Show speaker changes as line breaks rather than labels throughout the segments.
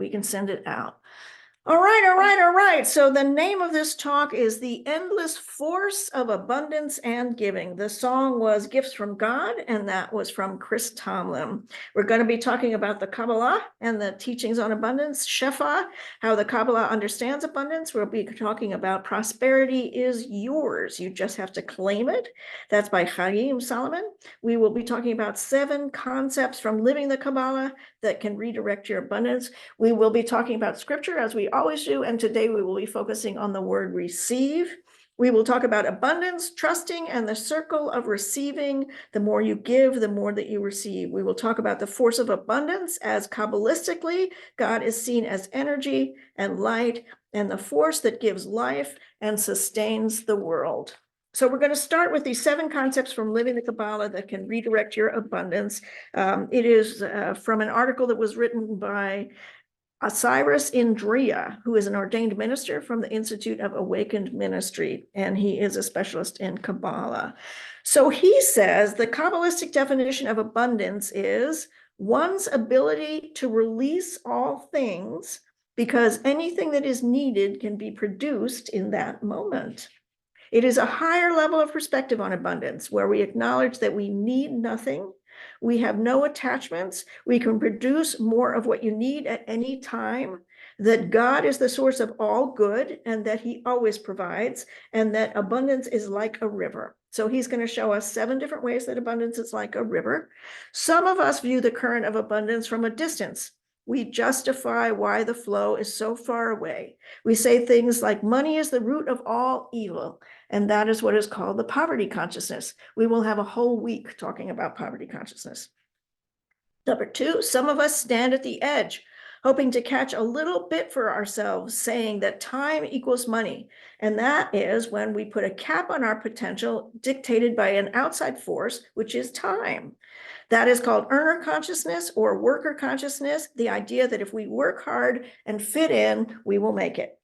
we can send it out. All right. So the name of this talk is The Endless Force of Abundance and Giving. The song was Gifts from God, and that was from Chris Tomlin. We're going to be talking about the Kabbalah and the teachings on abundance, shefa, how the Kabbalah understands abundance. We'll be talking about prosperity is yours. You just have to claim it. That's by Chaim Solomon. We will be talking about 7 concepts from living the Kabbalah that can redirect your abundance. We will be talking about scripture as we always do, and today we will be focusing on the word receive. We will talk about abundance, trusting, and the circle of receiving. The more you give, the more that you receive. We will talk about the force of abundance as Kabbalistically God is seen as energy and light, and the force that gives life and sustains the world. So we're going to start with these 7 concepts from living the Kabbalah that can redirect your abundance. It is from an article that was written by Cyrus Indria, who is an ordained minister from the Institute of Awakened Ministry, and he is a specialist in Kabbalah. So he says the Kabbalistic definition of abundance is one's ability to release all things because anything that is needed can be produced in that moment. It is a higher level of perspective on abundance where we acknowledge that we need nothing. We have no attachments. We can produce more of what you need at any time, that God is the source of all good and that he always provides, and that abundance is like a river. So he's going to show us 7 different ways that abundance is like a river. Some of us view the current of abundance from a distance. We justify why the flow is so far away. We say things like money is the root of all evil. And that is what is called the poverty consciousness. We will have a whole week talking about poverty consciousness. Number 2, some of us stand at the edge, hoping to catch a little bit for ourselves, saying that time equals money. And that is when we put a cap on our potential dictated by an outside force, which is time. That is called earner consciousness or worker consciousness, the idea that if we work hard and fit in, we will make it.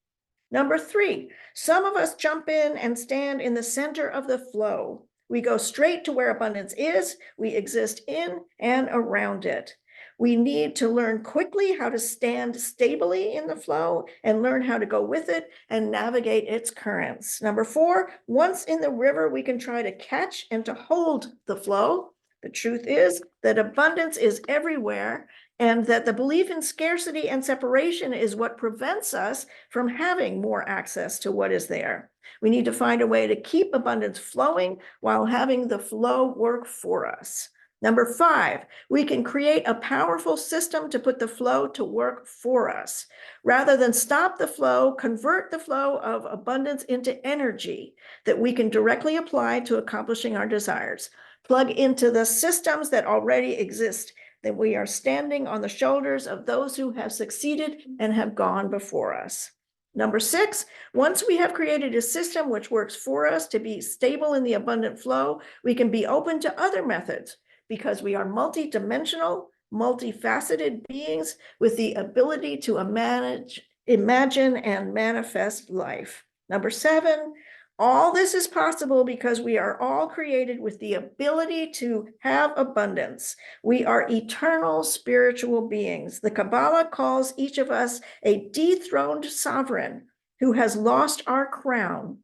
Number 3, some of us jump in and stand in the center of the flow. We go straight to where abundance is. We exist in and around it. We need to learn quickly how to stand stably in the flow and learn how to go with it and navigate its currents. Number 4, once in the river, we can try to catch and to hold the flow. The truth is that abundance is everywhere, and that the belief in scarcity and separation is what prevents us from having more access to what is there. We need to find a way to keep abundance flowing while having the flow work for us. Number 5, we can create a powerful system to put the flow to work for us. Rather than stop the flow, convert the flow of abundance into energy that we can directly apply to accomplishing our desires. Plug into the systems that already exist, that we are standing on the shoulders of those who have succeeded and have gone before us. Number 6, once we have created a system which works for us to be stable in the abundant flow, we can be open to other methods because we are multidimensional, multifaceted beings with the ability to imagine and manifest life. Number 7, all this is possible because we are all created with the ability to have abundance. We are eternal spiritual beings. The Kabbalah calls each of us a dethroned sovereign who has lost our crown.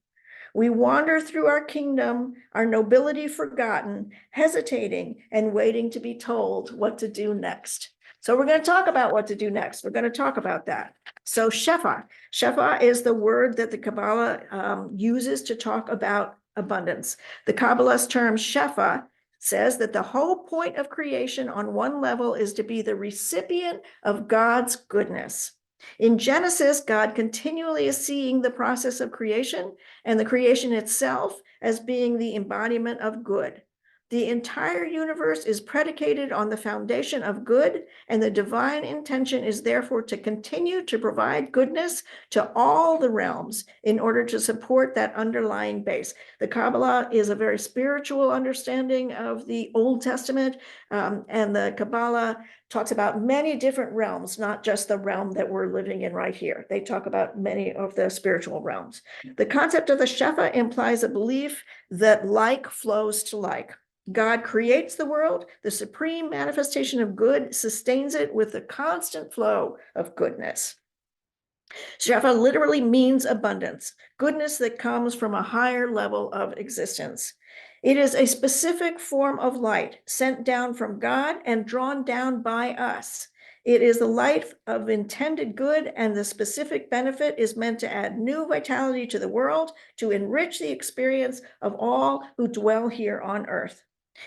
We wander through our kingdom, our nobility forgotten, hesitating and waiting to be told what to do next. So we're going to talk about what to do next. We're going to talk about that. So shefa. Shefa is the word that the Kabbalah uses to talk about abundance. The Kabbalah's term shefa says that the whole point of creation on one level is to be the recipient of God's goodness. In Genesis, God continually is seeing the process of creation and the creation itself as being the embodiment of good. The entire universe is predicated on the foundation of good, and the divine intention is therefore to continue to provide goodness to all the realms in order to support that underlying base. The Kabbalah is a very spiritual understanding of the Old Testament, and the Kabbalah talks about many different realms, not just the realm that we're living in right here. They talk about many of the spiritual realms. The concept of the shefa implies a belief that like flows to like. God creates the world. The supreme manifestation of good sustains it with a constant flow of goodness. Shefa literally means abundance, goodness that comes from a higher level of existence. It is a specific form of light sent down from God and drawn down by us. It is the light of intended good, and the specific benefit is meant to add new vitality to the world, to enrich the experience of all who dwell here on earth.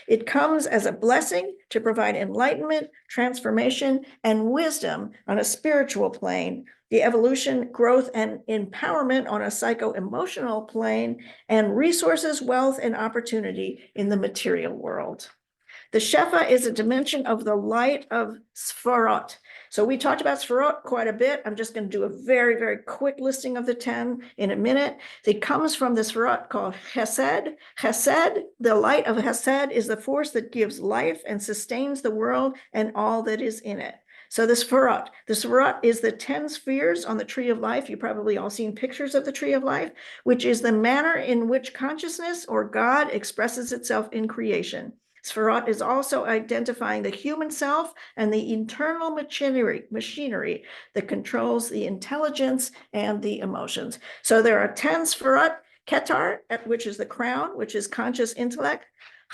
It comes as a blessing to provide enlightenment, transformation, and wisdom on a spiritual plane, the evolution, growth, and empowerment on a psycho-emotional plane, and resources, wealth, and opportunity in the material world. The shefa is a dimension of the light of Sfarot. So we talked about Sfarot quite a bit. I'm just going to do a very, very quick listing of the 10 in a minute. It comes from the Sfarot called Chesed. Chesed, the light of Chesed, is the force that gives life and sustains the world and all that is in it. So the Sfarot is the 10 spheres on the tree of life. You've probably all seen pictures of the tree of life, which is the manner in which consciousness or God expresses itself in creation. Sfarot is also identifying the human self and the internal machinery that controls the intelligence and the emotions. So there are 10 Sfarot: Ketar, which is the crown, which is conscious intellect;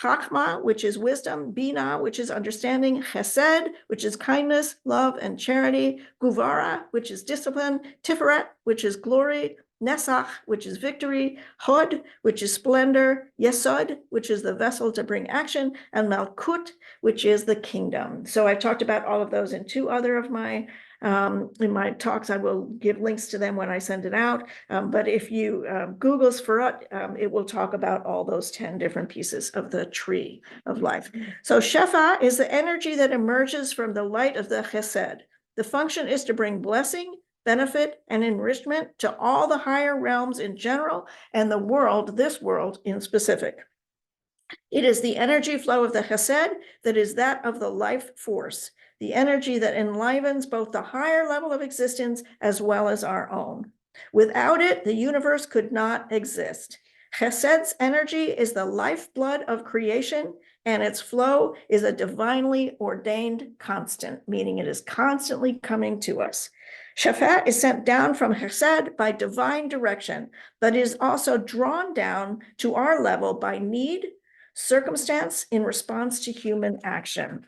Chachma, which is wisdom; Bina, which is understanding; Chesed, which is kindness, love, and charity; Guvara, which is discipline; Tiferet, which is glory; Nesach, which is victory; Hod, which is splendor; Yesod, which is the vessel to bring action; and Malkut, which is the kingdom. So I've talked about all of those in two other of my in my talks. I will give links to them when I send it out. But if you Google Sfarot, it will talk about all those 10 different pieces of the tree of life. So shefa is the energy that emerges from the light of the chesed. The function is to bring blessing, benefit, and enrichment to all the higher realms in general, and the world, this world in specific. It is the energy flow of the chesed that is that of the life force, the energy that enlivens both the higher level of existence as well as our own. Without it, the universe could not exist. Chesed's energy is the lifeblood of creation, and its flow is a divinely ordained constant, meaning it is constantly coming to us. Shefa is sent down from Chesed by divine direction, but is also drawn down to our level by need, circumstance, in response to human action.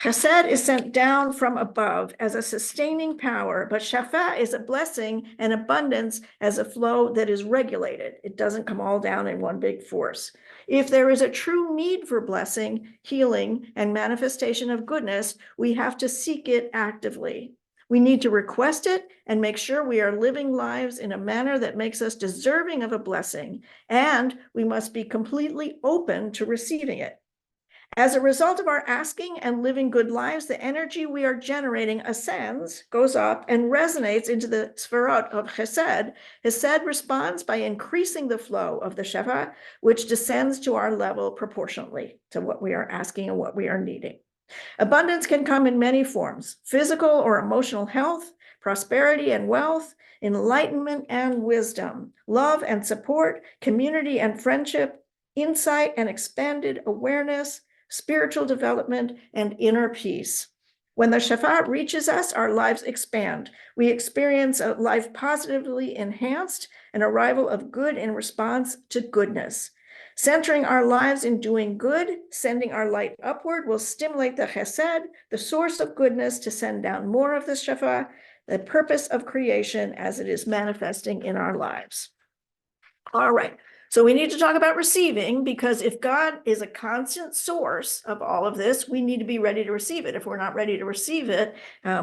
Chesed is sent down from above as a sustaining power, but shefa is a blessing and abundance as a flow that is regulated. It doesn't come all down in one big force. If there is a true need for blessing, healing, and manifestation of goodness, we have to seek it actively. We need to request it and make sure we are living lives in a manner that makes us deserving of a blessing, and we must be completely open to receiving it. As a result of our asking and living good lives, the energy we are generating ascends, goes up, and resonates into the Sfarot of Chesed. Chesed responds by increasing the flow of the shefa, which descends to our level proportionally to what we are asking and what we are needing. Abundance can come in many forms: physical or emotional health, prosperity and wealth, enlightenment and wisdom, love and support, community and friendship, insight and expanded awareness, spiritual development, and inner peace. When the shefa reaches us, our lives expand. We experience a life positively enhanced, an arrival of good in response to goodness. Centering our lives in doing good, sending our light upward, will stimulate the chesed, the source of goodness, to send down more of the shefa, the purpose of creation as it is manifesting in our lives. All right. So we need to talk about receiving, because if God is a constant source of all of this, we need to be ready to receive it. If we're not ready to receive it,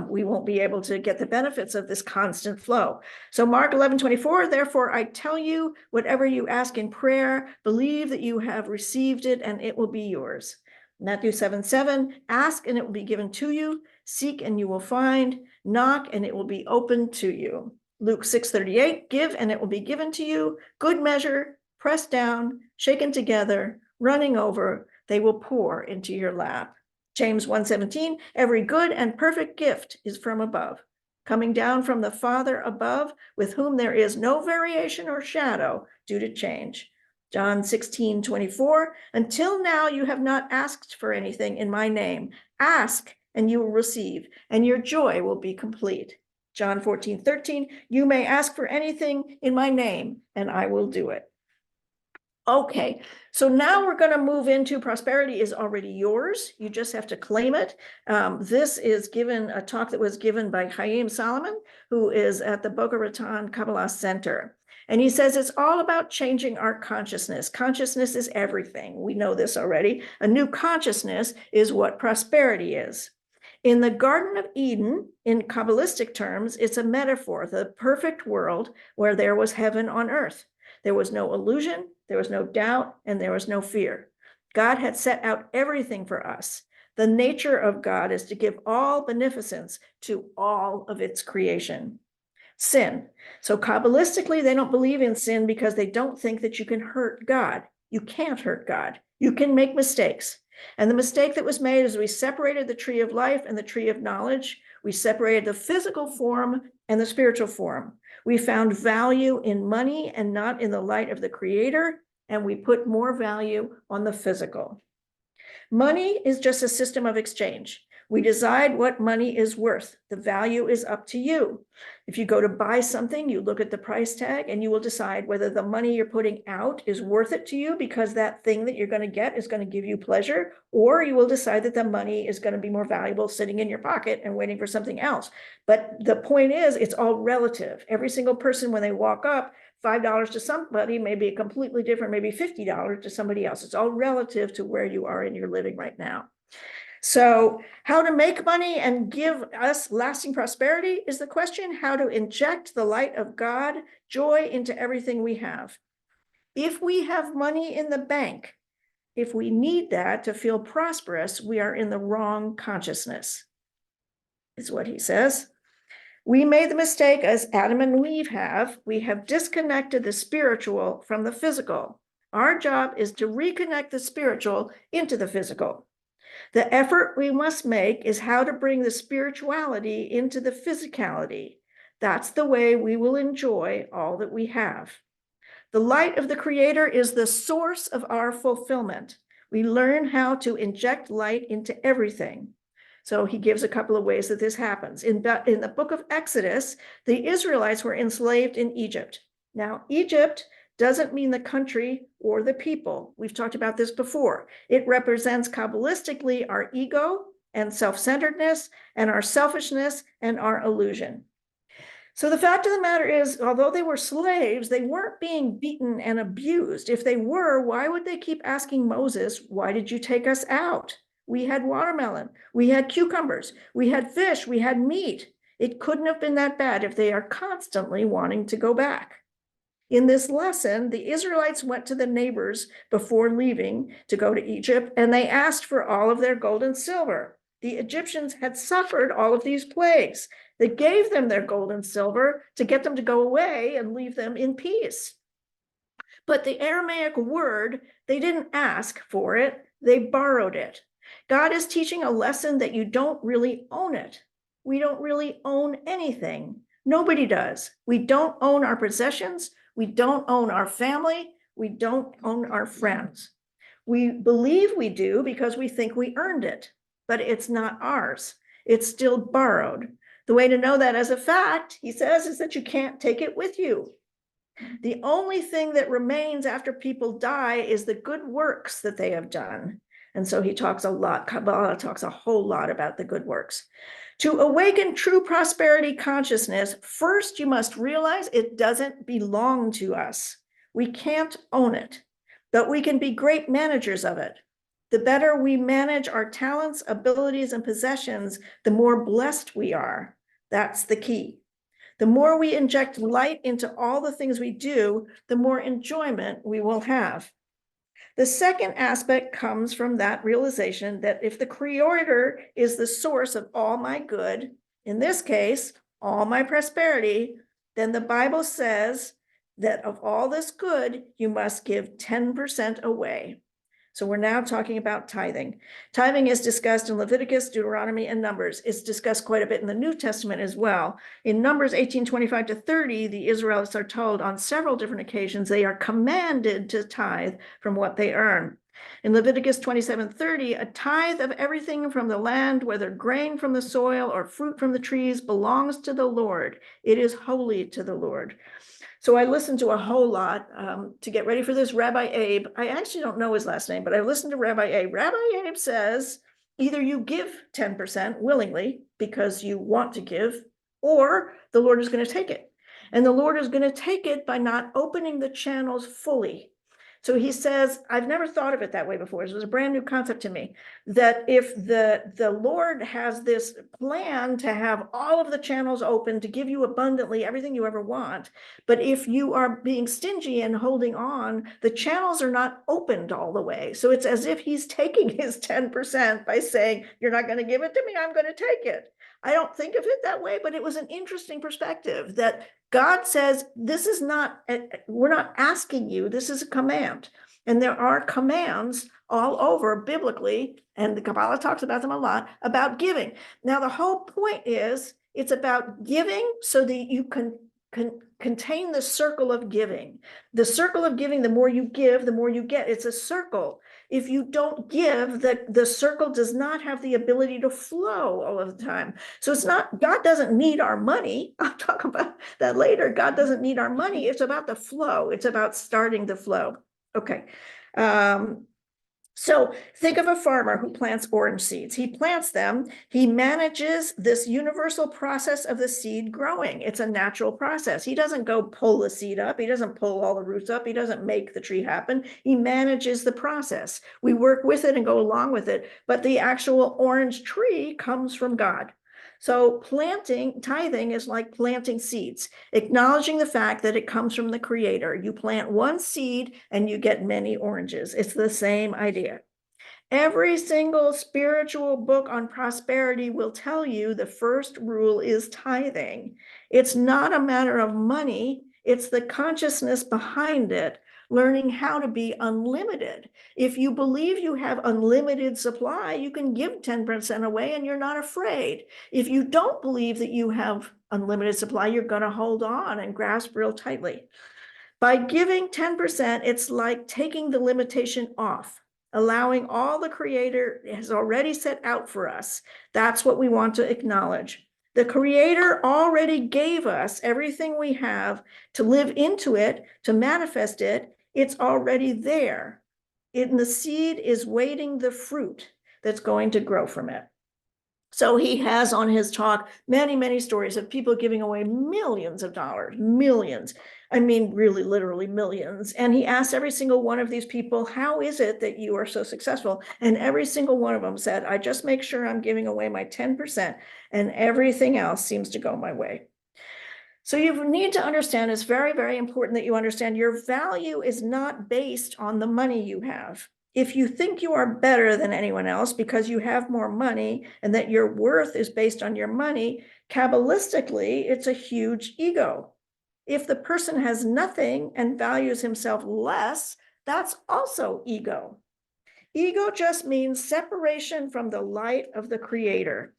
we won't be able to get the benefits of this constant flow. So Mark 11:24, therefore I tell you, whatever you ask in prayer, believe that you have received it and it will be yours. Matthew 7:7, ask and it will be given to you, seek and you will find, knock and it will be opened to you. Luke 6:38, give and it will be given to you, good measure, pressed down, shaken together, running over, they will pour into your lap. James 1:17, every good and perfect gift is from above, coming down from the Father above, with whom there is no variation or shadow due to change. John 16:24, until now you have not asked for anything in my name. Ask and you will receive, and your joy will be complete. John 14:13, you may ask for anything in my name, and I will do it. Okay, so now we're going to move into prosperity is already yours. You just have to claim it. This is given a talk that was given by Chaim Solomon, who is at the Boca Raton Kabbalah Center. And he says it's all about changing our consciousness. Consciousness is everything. We know this already. A new consciousness is what prosperity is. In the Garden of Eden, in Kabbalistic terms, it's a metaphor, the perfect world where there was heaven on earth. There was no illusion, there was no doubt, and there was no fear. God had set out everything for us. The nature of God is to give all beneficence to all of its creation. Sin. So Kabbalistically, they don't believe in sin because they don't think that you can hurt God. You can't hurt God. You can make mistakes. And the mistake that was made is we separated the tree of life and the tree of knowledge. We separated the physical form and the spiritual form. We found value in money and not in the light of the Creator, and we put more value on the physical. Money is just a system of exchange. We decide what money is worth. The value is up to you. If you go to buy something, you look at the price tag and you will decide whether the money you're putting out is worth it to you because that thing that you're going to get is going to give you pleasure, or you will decide that the money is going to be more valuable sitting in your pocket and waiting for something else. But the point is, it's all relative. Every single person, when they walk up, $5 to somebody may be completely different, maybe $50 to somebody else. It's all relative to where you are in your living right now. So how to make money and give us lasting prosperity is the question. How to inject the light of God, joy into everything we have. If we have money in the bank, if we need that to feel prosperous, we are in the wrong consciousness, is what he says. We made the mistake, as Adam and Eve have. We have disconnected the spiritual from the physical. Our job is to reconnect the spiritual into the physical. The effort we must make is how to bring the spirituality into the physicality. That's the way we will enjoy all that we have. The light of the Creator is the source of our fulfillment. We learn how to inject light into everything. So he gives a couple of ways that this happens. In the book of Exodus, the Israelites were enslaved in Egypt. Now, Egypt doesn't mean the country or the people. We've talked about this before. It represents Kabbalistically our ego and self-centeredness and our selfishness and our illusion. So the fact of the matter is, although they were slaves, they weren't being beaten and abused. If they were, why would they keep asking Moses, why did you take us out? We had watermelon, we had cucumbers, we had fish, we had meat. It couldn't have been that bad if they are constantly wanting to go back. In this lesson, the Israelites went to the neighbors before leaving to go to Egypt, and they asked for all of their gold and silver. The Egyptians had suffered all of these plagues. They gave them their gold and silver to get them to go away and leave them in peace. But the Aramaic word, they didn't ask for it, they borrowed it. God is teaching a lesson that you don't really own it. We don't really own anything. Nobody does. We don't own our possessions. We don't own our family. We don't own our friends. We believe we do because we think we earned it, but it's not ours. It's still borrowed. The way to know that as a fact, he says, is that you can't take it with you. The only thing that remains after people die is the good works that they have done. And so he talks a lot, Kabbalah talks a whole lot about the good works. To awaken true prosperity consciousness, first you must realize it doesn't belong to us. We can't own it, but we can be great managers of it. The better we manage our talents, abilities, and possessions, the more blessed we are. That's the key. The more we inject light into all the things we do, the more enjoyment we will have. The second aspect comes from that realization that if the Creator is the source of all my good, in this case, all my prosperity, then the Bible says that of all this good, you must give 10% away. So we're now talking about tithing. Tithing is discussed in Leviticus, Deuteronomy, and Numbers. It's discussed quite a bit in the New Testament as well. In Numbers 18:25 to 30, the Israelites are told on several different occasions they are commanded to tithe from what they earn. In Leviticus 27:30, a tithe of everything from the land, whether grain from the soil or fruit from the trees, belongs to the Lord. It is holy to the Lord. So I listened to a whole lot to get ready for this. Rabbi Abe, I actually don't know his last name, but I listened to Rabbi Abe. Rabbi Abe says either you give 10% willingly because you want to give, or the Lord is going to take it. And the Lord is going to take it by not opening the channels fully. So he says, I've never thought of it that way before. It was a brand new concept to me, that if the Lord has this plan to have all of the channels open to give you abundantly everything you ever want, but if you are being stingy and holding on, the channels are not opened all the way. So it's as if he's taking his 10% by saying, you're not going to give it to me, I'm going to take it. I don't think of it that way, but it was an interesting perspective that God says, this is not, we're not asking you, this is a command. And there are commands all over biblically, and the Kabbalah talks about them a lot, about giving. Now, the whole point is it's about giving so that you can contain the circle of giving. The circle of giving, the more you give, the more you get. It's a circle. If you don't give, the circle does not have the ability to flow all of the time. So it's not, God doesn't need our money. I'll talk about that later. God doesn't need our money. It's about the flow. It's about starting the flow. Okay. So think of a farmer who plants orange seeds. He plants them. He manages this universal process of the seed growing. It's a natural process. He doesn't go pull the seed up. He doesn't pull all the roots up. He doesn't make the tree happen. He manages the process. We work with it and go along with it, but the actual orange tree comes from God. So tithing is like planting seeds, acknowledging the fact that it comes from the Creator. You plant one seed and you get many oranges. It's the same idea. Every single spiritual book on prosperity will tell you the first rule is tithing. It's not a matter of money. It's the consciousness behind it, learning how to be unlimited. If you believe you have unlimited supply, you can give 10% away and you're not afraid. If you don't believe that you have unlimited supply, you're going to hold on and grasp real tightly. By giving 10%, it's like taking the limitation off, allowing all the Creator has already set out for us. That's what we want to acknowledge. The Creator already gave us everything we have to live into it, to manifest it. It's already there. The seed is waiting the fruit that's going to grow from it. So he has on his talk many, many stories of people giving away millions of dollars, millions. I mean, really, literally millions. And he asked every single one of these people, how is it that you are so successful? And every single one of them said, I just make sure I'm giving away my 10% and everything else seems to go my way. So you need to understand, it's very, very important that you understand your value is not based on the money you have. If you think you are better than anyone else because you have more money and that your worth is based on your money, Kabbalistically, it's a huge ego. If the person has nothing and values himself less, that's also ego. Ego just means separation from the light of the Creator.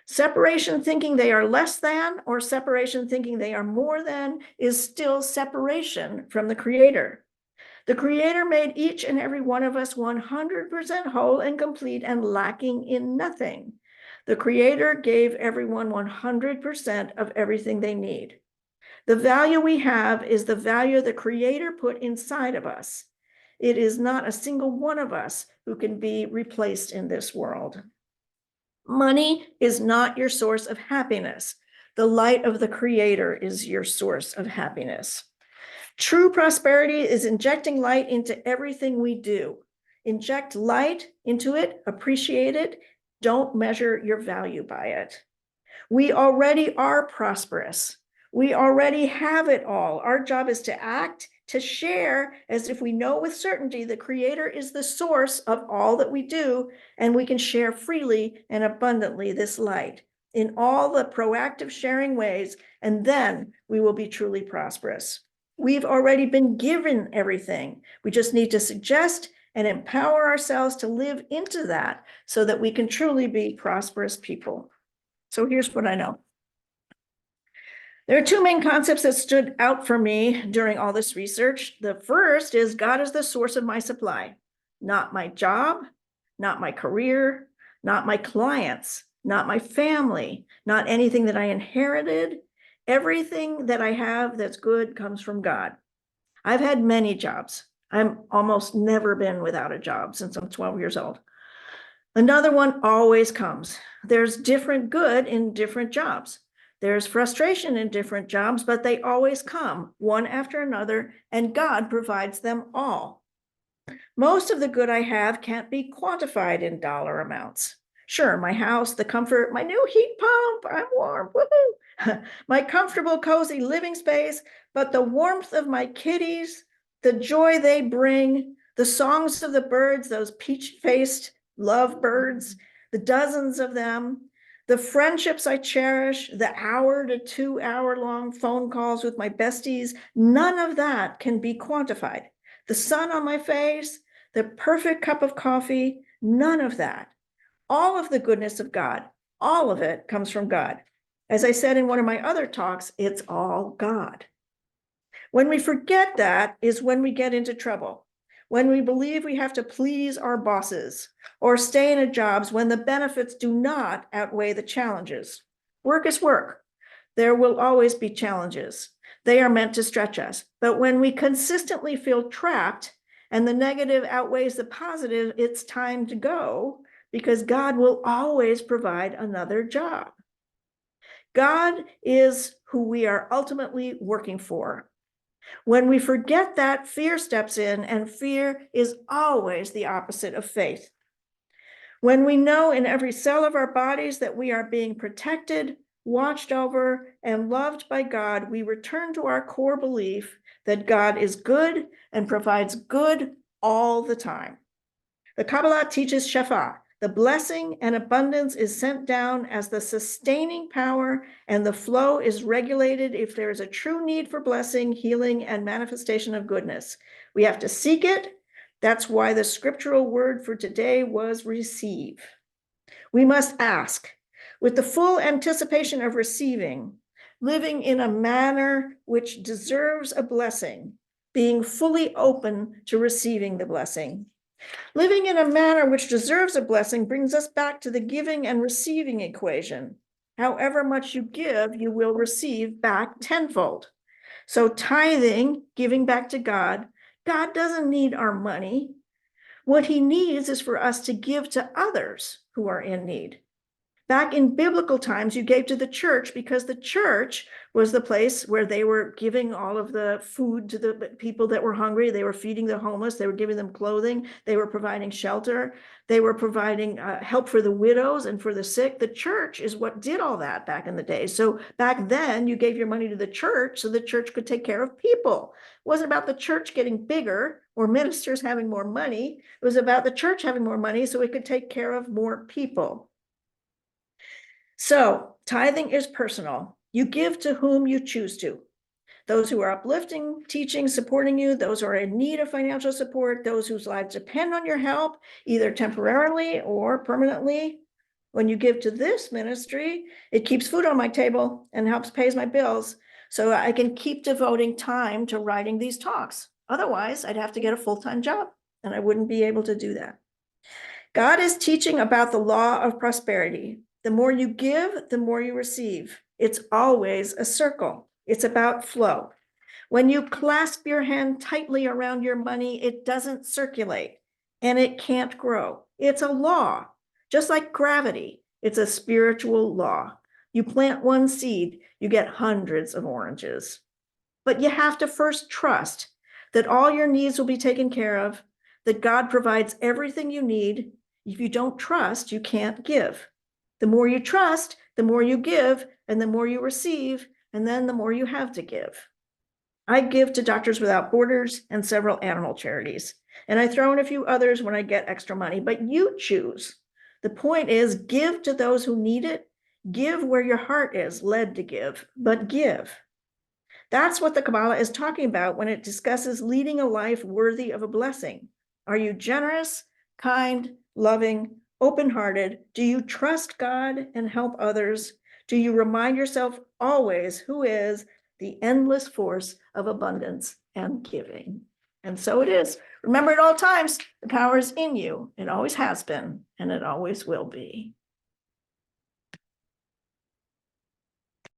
Separation thinking they are less than or separation thinking they are more than is still separation from the Creator. The Creator made each and every one of us 100% whole and complete and lacking in nothing. The Creator gave everyone 100% of everything they need. The value we have is the value the Creator put inside of us. It is not a single one of us who can be replaced in this world. Money is not your source of happiness. The light of the Creator is your source of happiness. True prosperity is injecting light into everything we do. Inject light into it, appreciate it, don't measure your value by it. We already are prosperous. We already have it all. Our job is to act, to share, as if we know with certainty the Creator is the source of all that we do, and we can share freely and abundantly this light in all the proactive sharing ways, and then we will be truly prosperous. We've already been given everything. We just need to suggest and empower ourselves to live into that so that we can truly be prosperous people. So here's what I know. There are two main concepts that stood out for me during all this research. The first is God is the source of my supply, not my job, not my career, not my clients, not my family, not anything that I inherited. Everything that I have that's good comes from God. I've had many jobs. I've almost never been without a job since I'm 12 years old. Another one always comes. There's different good in different jobs. There's frustration in different jobs, but they always come one after another, and God provides them all. Most of the good I have can't be quantified in dollar amounts. Sure, my house, the comfort, my new heat pump, I'm warm, woohoo! My comfortable, cozy living space, but the warmth of my kitties, the joy they bring, the songs of the birds, those peach-faced lovebirds, the dozens of them, the friendships I cherish, the hour to 2 hour long phone calls with my besties, none of that can be quantified. The sun on my face, the perfect cup of coffee, none of that. All of the goodness of God, all of it comes from God. As I said in one of my other talks, it's all God. When we forget that is when we get into trouble. When we believe we have to please our bosses or stay in jobs when the benefits do not outweigh the challenges. Work is work. There will always be challenges. They are meant to stretch us. But when we consistently feel trapped and the negative outweighs the positive, it's time to go because God will always provide another job. God is who we are ultimately working for. When we forget that, fear steps in, and fear is always the opposite of faith. When we know in every cell of our bodies that we are being protected, watched over, and loved by God, we return to our core belief that God is good and provides good all the time. The Kabbalah teaches shefa. The blessing and abundance is sent down as the sustaining power, and the flow is regulated if there is a true need for blessing, healing, and manifestation of goodness. We have to seek it. That's why the scriptural word for today was receive. We must ask with the full anticipation of receiving, living in a manner which deserves a blessing, being fully open to receiving the blessing. Living in a manner which deserves a blessing brings us back to the giving and receiving equation. However much you give, you will receive back tenfold. So tithing, giving back to God, God doesn't need our money. What he needs is for us to give to others who are in need. Back in biblical times, you gave to the church because the church was the place where they were giving all of the food to the people that were hungry. They were feeding the homeless. They were giving them clothing. They were providing shelter. They were providing help for the widows and for the sick. The church is what did all that back in the day. So back then, you gave your money to the church so the church could take care of people. It wasn't about the church getting bigger or ministers having more money. It was about the church having more money so it could take care of more people. So tithing is personal. You give to whom you choose to. Those who are uplifting, teaching, supporting you, those who are in need of financial support, those whose lives depend on your help, either temporarily or permanently. When you give to this ministry, it keeps food on my table and helps pay my bills so I can keep devoting time to writing these talks. Otherwise, I'd have to get a full-time job and I wouldn't be able to do that. God is teaching about the law of prosperity. The more you give, the more you receive. It's always a circle. It's about flow. When you clasp your hand tightly around your money, it doesn't circulate and it can't grow. It's a law, just like gravity. It's a spiritual law. You plant one seed, you get hundreds of oranges. But you have to first trust that all your needs will be taken care of, that God provides everything you need. If you don't trust, you can't give. The more you trust, the more you give, and the more you receive, and then the more you have to give. I give to Doctors Without Borders and several animal charities, and I throw in a few others when I get extra money, but you choose. The point is, give to those who need it, give where your heart is led to give, but give. That's what the Kabbalah is talking about when it discusses leading a life worthy of a blessing. Are you generous, kind, loving, open-hearted? Do you trust God and help others? Do you remind yourself always who is the endless force of abundance and giving? And so it is. Remember at all times, the power is in you. It always has been, and it always will be.